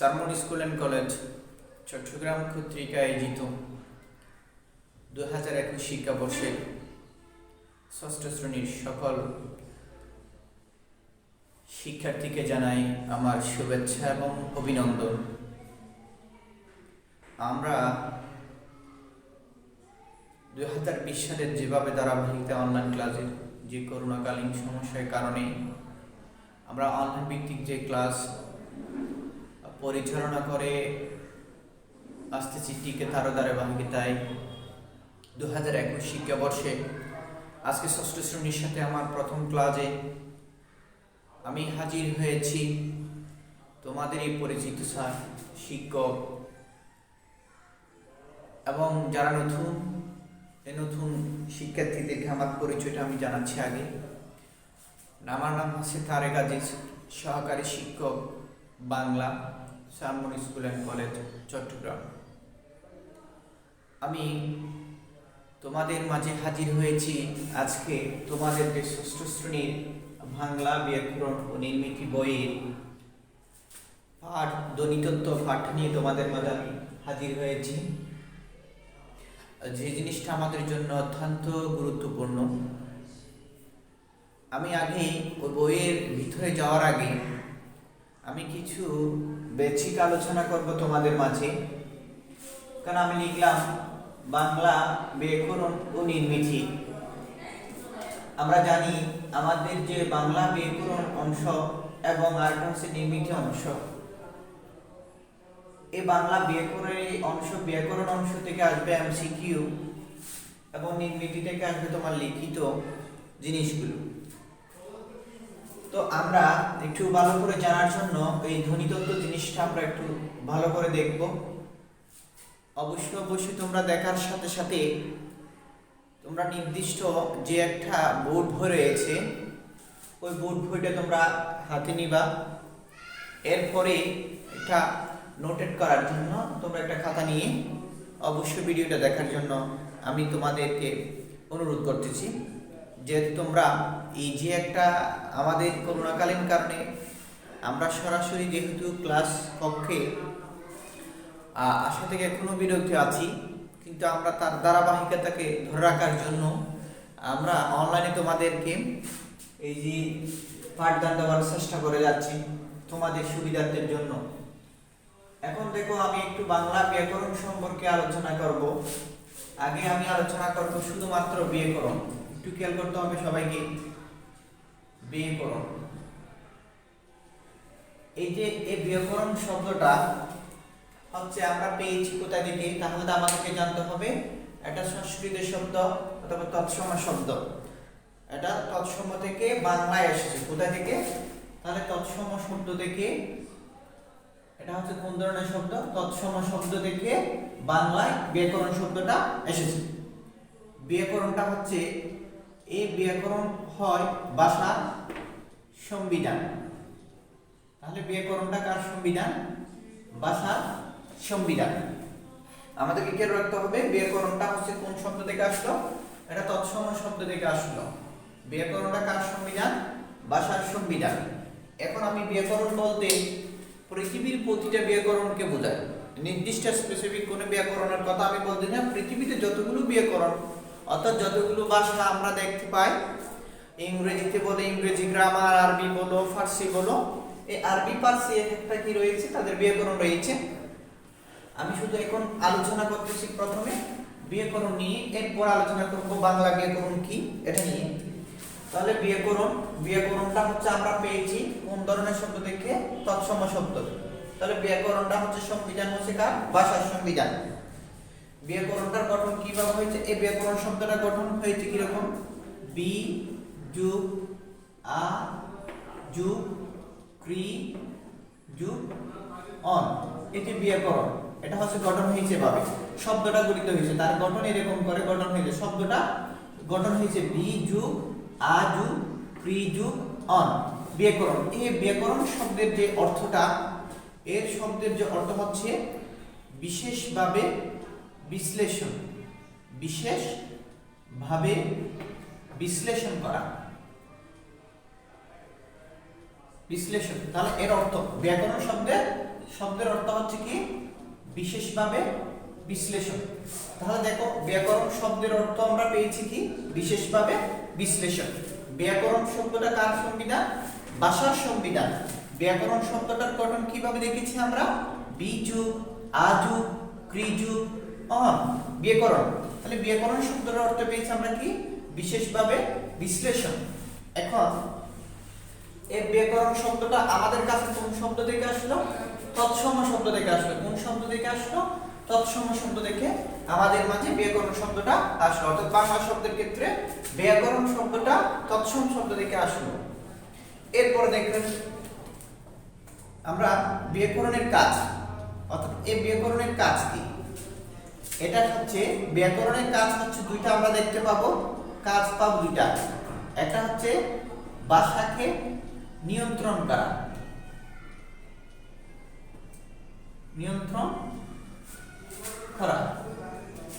সারমন school and college Chattogram কর্তৃক আয়োজিত 2021 শিক্ষাবর্ষে ষষ্ঠ শ্রেণীর সকল শিক্ষার্থীকে জানাই আমার শুভেচ্ছা এবং অভিনন্দন। আমরা 2020 সালের যেভাবে ধারাবাহিকতা অনলাইন ক্লাসের যে করোনাকালীন সমস্যার কারণে আমরা অনলাইন ভিত্তিক যে ক্লাস পরিচালনা করে আসতেছি টিকে তারও ধারাবাহিকতায় 2021 শিক্ষাবর্ষে আজকে ষষ্ঠ শ্রেণীর সাথে আমার প্রথম ক্লাসে আমি হাজির হয়েছি। তোমাদের এই পরিচিত স্যার, শিক্ষক এবং যারা নতুন শিক্ষার্থীদেরকে আমার পরিচয়টা আমি জানাচ্ছি আগে। আমার নাম হচ্ছে তারেক আজিজ, সহকারী শিক্ষক, Bangla, Sarmon school and college Chattogram. আমি তোমাদের মাঝে হাজির হয়েছি আজকে তোমাদের যে ষষ্ঠ শ্রেণীর বাংলা ব্যাকরণ ও নির্মিতি বইয়ের পাঠ ধ্বনিতত্ত্ব পাঠ নিয়ে তোমাদের মাঝে আমি হাজির হয়েছি। যে জিনিসটা আমাদের জন্য অত্যন্ত গুরুত্বপূর্ণ। আমি আগে ওই বইয়ের ভিতরে যাওয়ার আগে আমি কিছু বেসিক আলোচনা করব তোমাদের মাঝে। কারণ আমি লিখলাম বাংলা ব্যাকরণ ও নির্মিতি। আমরা জানি আমাদের যে বাংলা ব্যাকরণ অংশ এবং আরেকটা হচ্ছে নির্মিতি অংশ। এই বাংলা ব্যাকরণ অংশ থেকে আসবে এমসিকিউ এবং নির্মিতি থেকে আসবে তোমার লিখিত জিনিসগুলো। তো আমরা একটু ভালো করে জানার জন্য এই ধ্বনিতত্ত্ব জিনিসটা আমরা একটু ভালো করে দেখব। অবশ্যই তোমরা দেখার সাথে সাথে তোমরা নির্দিষ্ট যে একটা বোর্ড বই রয়েছে ওই বোর্ড বইটা তোমরা হাতে নিবা। এরপরে একটা নোটেট করার জন্য তোমরা একটা খাতা নিয়ে অবশ্যই ভিডিওটা দেখার জন্য আমি তোমাদেরকে অনুরোধ করতেছি। যেহেতু তোমরা এই যে একটা আমাদের করোনাকালীন কারণে আমরা সরাসরি যেহেতু ক্লাস কক্ষে আসা থেকে এখনো বিরত আছি, কিন্তু আমরা তার ধারাবাহিকতাকে ধরে রাখার জন্য আমরা অনলাইনে তোমাদেরকে এই যে পাঠদান দেওয়ার চেষ্টা করে যাচ্ছি তোমাদের সুবিধার্থের জন্য। এখন দেখো, আমি একটু বাংলা ব্যাকরণ সম্পর্কে আলোচনা করব। আগে আমি আলোচনা করব শুধুমাত্র ব্যাকরণ। একটু খেয়াল করতে হবে সবাইকে। ব্যাকরণ, এই যে এই ব্যাকরণ শব্দটা হচ্ছে আমরা পেয়েছি কোথা থেকে, তাহলে আমাদেরকে জানতে হবে এটা সংস্কৃত শব্দ অথবা তৎসম শব্দ। এটা তৎসম থেকে বাংলায় এসেছে। কোথা থেকে? তাহলে তৎসম শব্দ থেকে, এটা হচ্ছে কোন ধরনের শব্দ? তৎসম শব্দ থেকে বাংলায় ব্যাকরণ শব্দটা এসেছে। ব্যাকরণটা হচ্ছে, এই ব্যাকরণ হয় ভাষার সংবিধান। তাহলে ব্যাকরণটা কার সংবিধান? ভাষার সংবিধান। আমাদেরকে খেয়াল রাখতে হবে ব্যাকরণটা হচ্ছে কোন শব্দ থেকে আসলো? এটা তৎসম শব্দ থেকে আসলো। ব্যাকরণটা কার সংবিধান? ভাষার সংবিধান। এখন আমি ব্যাকরণ বলতে পৃথিবীর প্রতিটা ব্যাকরণকে বোঝায়। নির্দিষ্ট স্পেসিফিক কোন ব্যাকরণের কথা আমি বলতে না, পৃথিবীতে যতগুলো ব্যাকরণ অর্থাৎ যতগুলো ভাষা আমরা দেখতে পাই, ইংরেজিতে বলে ইংরেজি গ্রামার, আরবি বলো, ফার্সি বলো, এই আরবি ফার্সি একটা কি রয়েছে, তাদের ব্যাকরণ রয়েছে। আমি শুধু এখন আলোচনা করতেছি প্রথমে ব্যাকরণ নিয়ে, এরপর আলোচনা করব বাংলা ব্যাকরণ কি এটা নিয়ে। তাহলে ব্যাকরণটা হচ্ছে আমরা পেয়েছি কোন ধরনের শব্দ থেকে? তৎসম শব্দ। তাহলে ব্যাকরণটা হচ্ছে সংবিধান, হচ্ছে কার? ভাষার সংবিধান। ব্যাকরণটার গঠন কিভাবে হয়েছে? এই ব্যাকরণ শব্দটা গঠন হয়েছে কিরকম? বি যুগ আ যুগ ক্রি যুগ অন। এই যে ব্যাকরণ, এটা হচ্ছে গঠন হয়েছে ভাবে, শব্দটা গঠিত হয়েছে, তার গঠন এরকম করে গঠন হয়েছে। শব্দটা গঠন হয়েছে বি যুগ আ যুগ ক্রি যুগ অন। ব্যাকরণ, এই ব্যাকরণ শব্দের যে অর্থটা, এর শব্দের যে অর্থ হচ্ছে বিশেষভাবে বিশ্লেষণ, বিশেষভাবে বিশ্লেষণ করা, বিশ্লেষণ। তাহলে এর অর্থ ব্যাকরণ শব্দের শব্দের অর্থ হচ্ছে কি বিশেষভাবে বিশ্লেষণ। তাহলে দেখো ব্যাকরণ শব্দের অর্থ আমরা পেয়েছি কি বিশেষভাবে বিশ্লেষণ। ব্যাকরণ শব্দটা কার সংবিধান? ভাষার সংবিধান। ব্যাকরণ শব্দটার গঠন কিভাবে দেখেছি আমরা? বি যুগ আ যুগ ক্রি যুগ অন ব্যাকরণ। তাহলে ব্যাকরণ শব্দের অর্থ পেয়েছি আমরা কি বিশেষভাবে বিশ্লেষণ। এখন এই ব্যাকরণ শব্দটা আমাদের কাছে কোন শব্দ থেকে আসলো? তৎসম শব্দ থেকে আসলো। কোন শব্দ থেকে আসলো? তৎসম শব্দ থেকে আমাদের মাঝে ব্যাকরণ শব্দটা আসলো। অর্থাৎ বাংলা শব্দের ক্ষেত্রে ব্যাকরণ শব্দটা তৎসম শব্দ থেকে আসলো। এরপর দেখবেন আমরা ব্যাকরণের কাজ, অর্থাৎ এই ব্যাকরণের কাজ কি? এটা হচ্ছে ব্যাকরণের কাজ হচ্ছে দুইটা আমরা দেখতে পাবো, কাজ পাবো দুইটা। একটা হচ্ছে ভাষাকে নিয়ন্ত্রণ করা, নিয়ন্ত্রণ করা।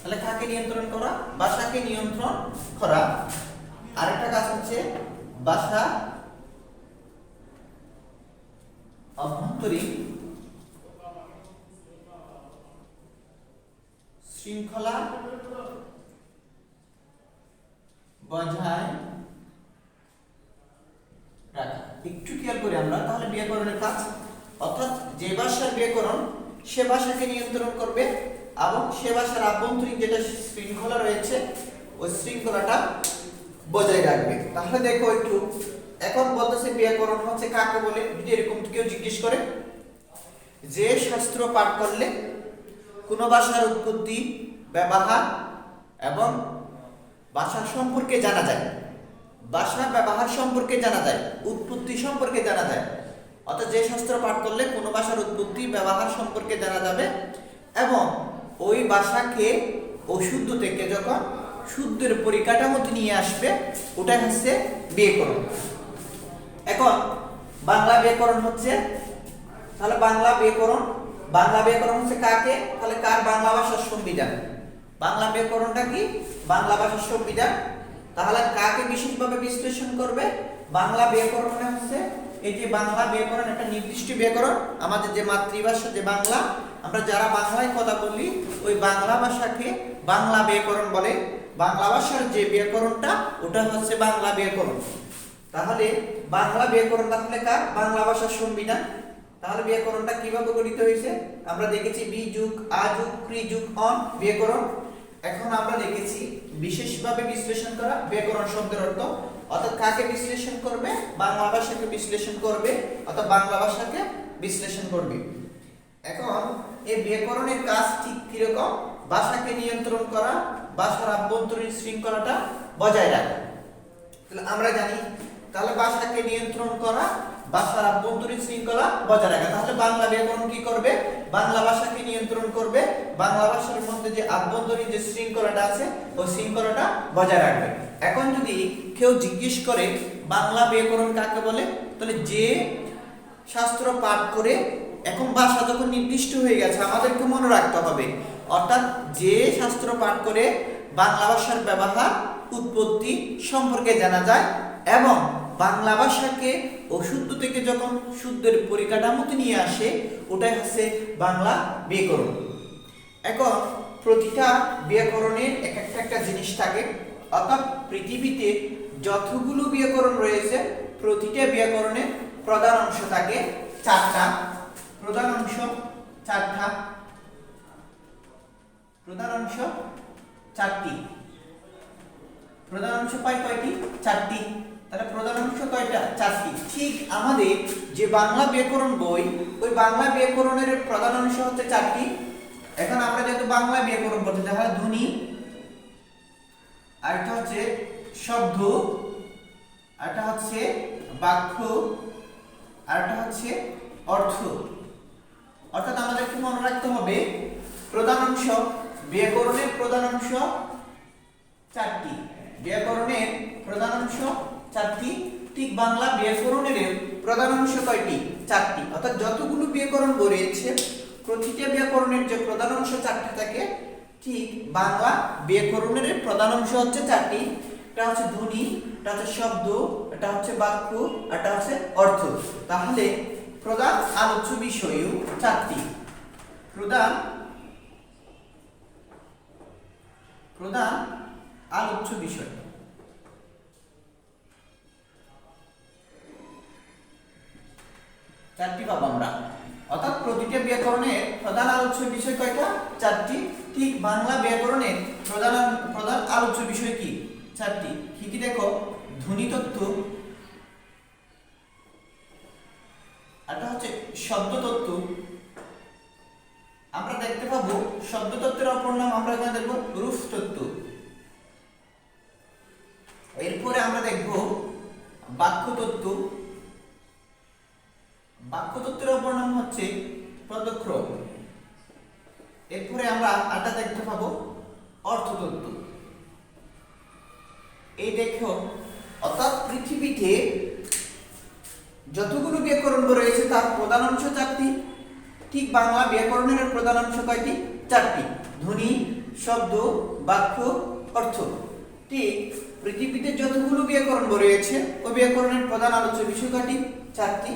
তাহলে কাকে নিয়ন্ত্রণ করা? ভাষাকে নিয়ন্ত্রণ করা। আরেকটা কাজ হচ্ছে ভাষা অভ্যন্তরীণ শৃঙ্খলা বজায় রাখা। একটু খেয়াল করি আমরা, তাহলে ব্যাকরণের কাজ অর্থাৎ যে ভাষার ব্যাকরণ সে ভাষাকে নিয়ন্ত্রণ করবে এবং সে ভাষার আভ্যন্তরীণ যেটা শৃঙ্খলা রয়েছে ওই শৃঙ্খলাটা বজায় রাখবে। তাহলে দেখো একটু, এখন বলতেছে ব্যাকরণ হচ্ছে কাকে বলে? যদি এরকম কেউ জিজ্ঞেস করে যে শাস্ত্র পাঠ করলে কোন ভাষার উৎপত্তি, ব্যবহার এবং ভাষা সম্পর্কে জানা যায়, ভাষা ব্যবহার সম্পর্কে জানা যায়, উৎপত্তি সম্পর্কে জানা যায়। অর্থাৎ যে শাস্ত্র পাঠ করলে কোন ভাষার উৎপত্তি ব্যবহার সম্পর্কে জানা যাবে এবং ওই ভাষাকে অশুদ্ধ থেকে যখন শুদ্ধের পরিকাঠামোতে নিয়ে আসবে, ওটাই হচ্ছে ব্যাকরণ। এখন বাংলা ব্যাকরণ হচ্ছে, তাহলে বাংলা ব্যাকরণ হচ্ছে কাকে? তাহলে কার? বাংলা ভাষার সংবিধান। বাংলা ব্যাকরণটা কি? বাংলা ভাষার সংবিধান। তাহলে কাকে বিশেষভাবে বিশ্লেষণ করবে? বাংলা ব্যাকরণ হচ্ছে এই যে বাংলা ব্যাকরণ একটা নির্দিষ্ট ব্যাকরণ, আমাদের যে মাতৃভাষা যে বাংলা, আমরা যারা বাংলায় কথা বলি ওই বাংলা ভাষাকে বাংলা ব্যাকরণ বলে। বাংলা ভাষার যে ব্যাকরণটা ওটা হচ্ছে বাংলা ব্যাকরণ। তাহলে বাংলা ব্যাকরণ তাহলে কার? বাংলা ভাষার সংবিধান। তাহলে ব্যাকরণটা কিভাবে গঠিত হয়েছে? আমরা দেখেছি বি যুগ আ যুগ ক্রি যুগ অন ব্যাকরণ। এখন আমরা দেখেছি বিশেষভাবে বিশ্লেষণ করা ব্যাকরণ শব্দের অর্থ, অর্থাৎ কাকে বিশ্লেষণ করবে? বাংলা ভাষাকে বিশ্লেষণ করবে, অর্থাৎ বাংলা ভাষাকে বিশ্লেষণ করবে। এখন এই ব্যাকরণের কাজ ঠিক কিরকম? ভাষাকে নিয়ন্ত্রণ করা, ভাষার আভ্যন্তরীণ শৃঙ্খলাটা বজায় রাখা। তাহলে আমরা জানি, তাহলে ভাষাকে নিয়ন্ত্রণ করা, ভাষার আভ্যন্তরীণ শৃঙ্খলা বজায় রাখা। তাহলে বাংলা ব্যাকরণ কি করবে? বাংলা ভাষাকে নিয়ন্ত্রণ করবে, বাংলা ভাষার মধ্যে যে আভ্যন্তরীণ যে শৃঙ্খলাটা আছে ওই শৃঙ্খলাটা বজায় রাখবে। এখন যদি কেউ জিজ্ঞেস করে বাংলা ব্যাকরণ কাকে বলে, তাহলে যে শাস্ত্র পাঠ করে এখন ভাষা যখন নির্দিষ্ট হয়ে গেছে আমাদেরকে মনে রাখতে হবে, অর্থাৎ যে শাস্ত্র পাঠ করে বাংলা ভাষার ব্যবহার, উৎপত্তি সম্পর্কে জানা যায় এবং বাংলা ভাষাকে অশুদ্ধ থেকে যখন শুদ্ধের পরিকাঠামোতে নিয়ে আসে, ওটাই হচ্ছে বাংলা ব্যাকরণ। এখন প্রতিটা ব্যাকরণের একটা জিনিস থাকে, অর্থাৎ পৃথিবীতে যতগুলো ব্যাকরণ রয়েছে প্রতিটা ব্যাকরণের প্রধান অংশ থাকে চারটা। প্রধান অংশ চারটা, প্রধান অংশ চারটি। প্রধান অংশ পাই কয়টি? চারটি। তাহলে প্রধান অংশ কয়টা? চারটি। ঠিক আমাদের যে বাংলা ব্যাকরণ বই, ওই বাংলা ব্যাকরণের প্রধান অংশ হচ্ছে চারটি। এখন আমরা যেহেতু বাংলা ব্যাকরণ বলতে, তাহলে ধ্বনি, আরেকটা হচ্ছে শব্দ, আরেকটা হচ্ছে বাক্য, আরেকটা হচ্ছে অর্থ। অর্থাৎ আমাদেরকে মনে রাখতে হবে প্রধান অংশ, ব্যাকরণের প্রধান অংশ চারটি। ব্যাকরণের প্রধান অংশ চারটি, ঠিক বাংলা ব্যাকরণের প্রধান অংশ কয়টি? চারটি। অর্থাৎ যতগুলো ব্যাকরণ রয়েছে প্রতিটা ব্যাকরণের যে প্রধান অংশ চারটি থাকে, ঠিক বাংলা ব্যাকরণের প্রধান অংশ হচ্ছে চারটি। এটা হচ্ছে ধ্বনি, এটা হচ্ছে শব্দ, এটা হচ্ছে বাক্য, এটা হচ্ছে অর্থ। তাহলে প্রধান আলোচ্য বিষয়ও চারটি। প্রধান আলোচ্য বিষয় চারটি পাবো আমরা। অর্থাৎ প্রতিটা ব্যাকরণের প্রধান আলোচ্য বিষয় কয়টা? চারটি। ঠিক বাংলা ব্যাকরণের প্রধান আলোচ্য বিষয় কি? চারটি। কি কি দেখো, ধ্বনিতত্ত্ব, এটা হচ্ছে শব্দতত্ত্ব। আমরা দেখতে পাবো শব্দতত্ত্বের অপর নাম আমরা এখানে দেখব রূপতত্ত্ব। এরপরে আমরা দেখব বাক্যতত্ত্ব। বাক্যতত্ত্বের অপর নাম হচ্ছে পদক্রম। এরপরে আমরা আটা দেখতে পাবো অর্থতত্ত্ব। এই দেখো, অর্থাৎ পৃথিবীতে যতগুলো ব্যাকরণ রয়েছে তার প্রধান অংশ চারটি। ঠিক বাংলা ব্যাকরণের প্রধান অংশ কয়টি? চারটি। ধ্বনি, শব্দ, বাক্য, অর্থ। ঠিক পৃথিবীতে যতগুলো ব্যাকরণ রয়েছে ওই ব্যাকরণের প্রধান আলোচ্য বিষয় কয়টি? চারটি।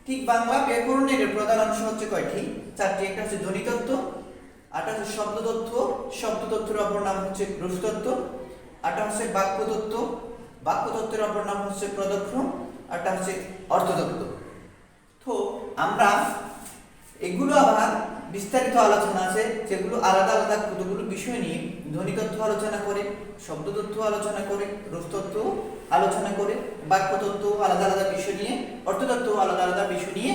ঠিক বাংলা ব্যাকরণের প্রধান অংশ হচ্ছে কয়টি? চারটি। একটা হচ্ছে ধ্বনিতত্ত্ব, আরটা হচ্ছে শব্দতত্ত্ব, শব্দতত্ত্বের অপর নাম হচ্ছে রূপতত্ত্ব, আরটা হচ্ছে বাক্যতত্ত্ব, বাক্যতত্ত্বের অপর নাম হচ্ছে পদক্রম, আরটা হচ্ছে অর্থতত্ত্ব। তো আমরা এগুলো আবার বিস্তারিত আলোচনা আছে যেগুলো আলাদা আলাদা কতগুলো বিষয় নিয়ে ধ্বনিতত্ত্ব আলোচনা করে, শব্দতত্ত্ব আলোচনা করে, রূপতত্ত্ব আলোচনা করে, বাক্যতত্ত্ব আলাদা আলাদা বিষয় নিয়ে, অর্থতত্ত্ব আলাদা আলাদা বিষয় নিয়ে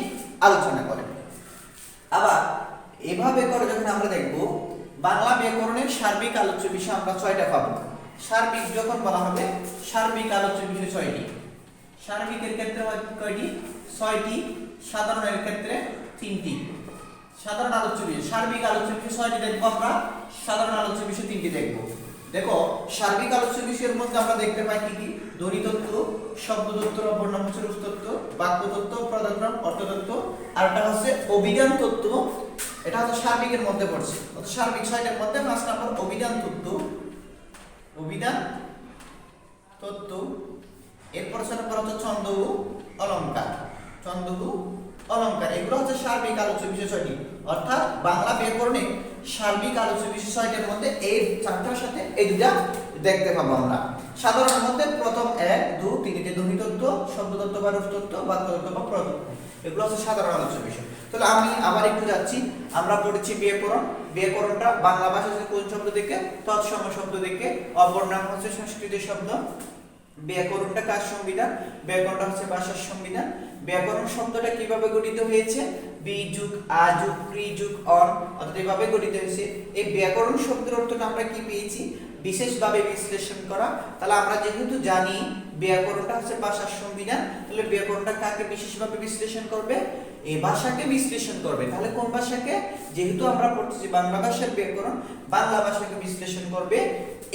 আলোচনা করে। আবার এভাবে করে যখন আমরা দেখব বাংলা ব্যাকরণের সার্বিক আলোচ্য বিষয় আমরা 6টা পাবো। সার্বিক যখন বলা হবে সার্বিক আলোচ্য বিষয় 6টি। সার্বিকের ক্ষেত্রে হয় কয়টি? 6টি। সাধারণের ক্ষেত্রে 3টি। সাধারণ আলোচ্য বিষয়, সার্বিক আলোচ্য বিষয় 6টি দেখবো আমরা, সাধারণ আলোচ্য বিষয় 3টি দেখবো। দেখো সার্বিক আলোচ্য বিষয়ের মধ্যে আমরা দেখতে পাই কি কি? ধ্বনিতত্ত্ব, শব্দতত্ত্বের অপর নাম হচ্ছে রূপতত্ত্ব, বাক্যতত্ত্ব, পদক্রম, অর্থতত্ত্ব, আর একটা হচ্ছে অভিধান তত্ত্ব। এটা হচ্ছে সার্বিকের মধ্যে পড়ছে। অর্থাৎ সার্বিক 6টার মধ্যে 5 নম্বর অভিধান তত্ত্ব। অভিধান তত্ত্ব। এরপর হচ্ছে ছন্দ ও অলংকার। ছন্দ ও অলংকার, এগুলো হচ্ছে সার্বিক আলোচ্য বিষয় 6টি। অর্থাৎ বাংলা ব্যাকরণে সার্বিক আলোচ্য বিষয় 6টার মধ্যে এই 4টার সাথে এই দুটা দেখতে পাবো আমরা। সাধারণের মধ্যে প্রথম 1, 2, 3টি ধ্বনিতত্ত্ব, শব্দতত্ত্ব বা রূপতত্ত্ব, বাক্যতত্ত্ব বা পদতত্ত্ব, এগুলো হচ্ছে সাধারণ আলোচ্য বিষয়। তাহলে আমি আবার একটু যাচ্ছি। আমরা পড়েছি ব্যাকরণ। ব্যাকরণটা বাংলা ভাষায় কোন শব্দ থেকে? তৎসম শব্দ থেকে। অপর নাম হচ্ছে সংস্কৃত শব্দ। ব্যাকরণটা কার সংবিধান? ব্যাকরণটা হচ্ছে ভাষার সংবিধান। ব্যাকরণ শব্দটা কিভাবে গঠিত হয়েছে? বি যুগ আ যুগ ক্রি যুগ অন, অর্থাৎ এভাবে গঠিত হয়েছে। এই ব্যাকরণ শব্দের অর্থটা আমরা কি পেয়েছি? বিশেষভাবে বিশ্লেষণ করা। তাহলে আমরা যেহেতু জানি ব্যাকরণটা হচ্ছে ভাষার সংবিধান, তাহলে ব্যাকরণটা কাকে বিশেষভাবে বিশ্লেষণ করবে? এই ভাষাকে বিশ্লেষণ করবে। তাহলে কোন ভাষাকে? যেহেতু আমরা পড়তেছি বাংলা ভাষার ব্যাকরণ, বাংলা ভাষাকে বিশ্লেষণ করবে।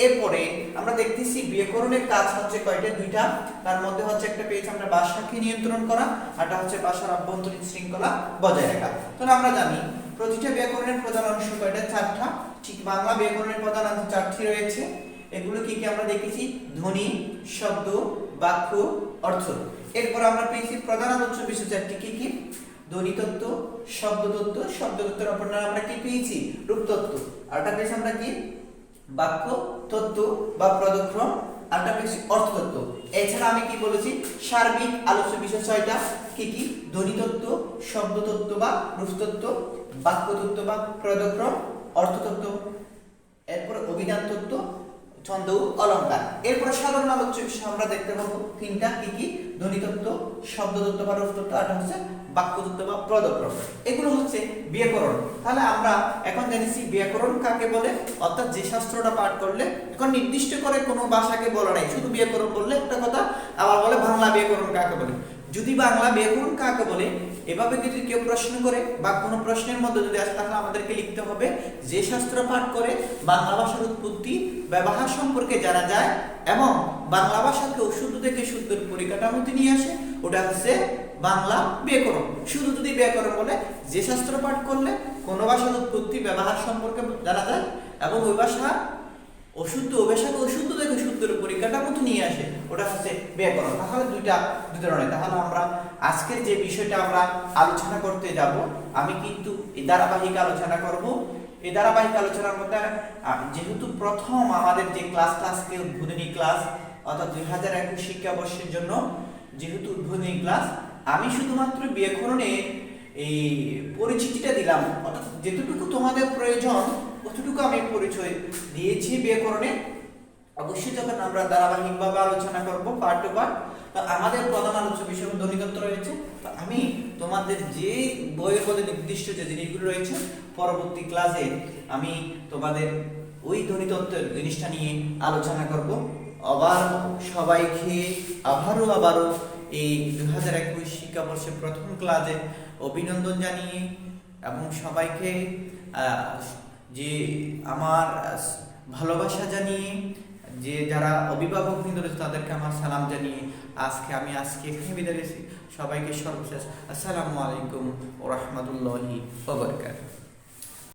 এরপরে আমরা দেখতেছি ব্যাকরণের কাজ হচ্ছে কয়টা? 2টা। তার মধ্যে হচ্ছে একটা পেয়েছি আমরা ভাষাকে নিয়ন্ত্রণ করা, আরটা হচ্ছে ভাষার অভ্যন্তরীণ শৃঙ্খলা বজায় রাখা। তাহলে আমরা জানি প্রতিটা ব্যাকরণের প্রধান অংশ কয়টা? 4টা। ঠিক বাংলা ব্যাকরণের প্রধান অংশ 4টি রয়েছে। এগুলো কি কি আমরা দেখেছি? ধ্বনি, শব্দ, বাক্য, অর্থ। এরপর আমরা পেয়েছি প্রধান আলোচ্য বিষয় 4টি। কি কি? ধ্বনিতত্ত্ব, শব্দতত্ত্ব, শব্দতত্ত্বের অপর নাম আমরা কি পেয়েছি? রূপতত্ত্ব। আরটা পেয়েছি আমরা কি? বাক্য তত্ত্ব বা পদক্রম, আরটা পেয়েছি অর্থতত্ত্ব। এছাড়া আমি কি বলেছি? সার্বিক আলোচ্য বিষয় 6টা। কি কি? ধ্বনিতত্ত্ব, শব্দতত্ত্ব বা রূপতত্ত্ব, বাক্যতত্ত্ব বা পদক্রম, অর্থতত্ত্ব, এরপর অভিধান তত্ত্ব, ছন্দ ও অলংকার। এরপর সাধারণ আলোচ্য বিষয় আমরা দেখতে পাবো 3টা। কি কি? ধ্বনিতত্ত্ব, শব্দতত্ত্ব বা রূপতত্ত্ব, আরটা হচ্ছে বাক্যতত্ত্ব বা পদক্রম। এগুলো হচ্ছে ব্যাকরণ। তাহলে আমরা এখন জেনেছি ব্যাকরণ কাকে বলে। অর্থাৎ যে শাস্ত্রটা পাঠ করলে এখন নির্দিষ্ট করে কোনো ভাষাকে বলা নাই, শুধু ব্যাকরণ বললে একটা কথা। আবার বলে বাংলা ব্যাকরণ কাকে বলে। যদি বাংলা ব্যাকরণ কাকে বলে এভাবে যদি কেউ প্রশ্ন করে বা কোনো প্রশ্নের মধ্যে যদি আসে, তাহলে আমাদেরকে লিখতে হবে যে শাস্ত্র পাঠ করে বাংলা ভাষার উৎপত্তি ব্যবহার সম্পর্কে জানা যায় এবং বাংলা ভাষাকে শুদ্ধ থেকে শুদ্ধের পরিকাঠামোতে নিয়ে আসে, ওটা হচ্ছে বাংলা ব্যাকরণ। শুধু যদি ব্যাকরণ বলে যে শাস্ত্র পাঠ করলে কোনো ভাষার উৎপত্তি ব্যবহার সম্পর্কে জানা যায় এবং ওই ভাষা অশুদ্ধ ভাষাকে অশুদ্ধ থেকে শুদ্ধের পরিকাঠামোতে নিয়ে আসে, ওটা হচ্ছে ব্যাকরণ। তাহলে দুই ধরনের। তাহলে আমরা আজকের যে বিষয়টা আমরা আলোচনা করতে যাব, আমি কিন্তু এই ধারাবাহিক আলোচনা করব। এই ধারাবাহিক আলোচনার মধ্যে যেহেতু প্রথম আমাদের যে ক্লাসটা আজকে উদ্বোধনী ক্লাস, অর্থাৎ 2021 শিক্ষাবর্ষের জন্য যেহেতু উদ্বোধনী ক্লাস, আমি শুধুমাত্র ব্যাকরণের এই পরিচিতিটা দিলাম, অর্থাৎ যেটুকু তোমাদের প্রয়োজন ততটুকু আমি পরিচয় দিয়েছি ব্যাকরণে। অবশ্যই যখন আমরা ধারাবাহিকভাবে আলোচনা করব পার্ট টু পার্ট, তো আমাদের প্রধান আলোচ্য বিষয় ধ্বনিতত্ত্ব রয়েছে। তো আমি তোমাদের যে বইয়ের মধ্যে নির্দিষ্ট যে জিনিসগুলো রয়েছে, পরবর্তী ক্লাসে আমি তোমাদের ওই ধ্বনিতত্ত্বের জিনিসটা নিয়ে আলোচনা করব। আবার সবাইকে আবারও এই 2021 শিক্ষাবর্ষের প্রথম ক্লাসে অভিনন্দন জানিয়ে এবং সবাইকে যে আমার ভালোবাসা জানিয়ে, যে যারা অভিভাবক বৃন্দ রয়েছে তাদেরকে আমার সালাম জানিয়ে আমি এখানে বিদায় নিচ্ছি। সবাইকে সর্বশেষ আসসালামু আলাইকুম ওয়া রাহমাতুল্লাহি ওয়া বারাকাতুহু।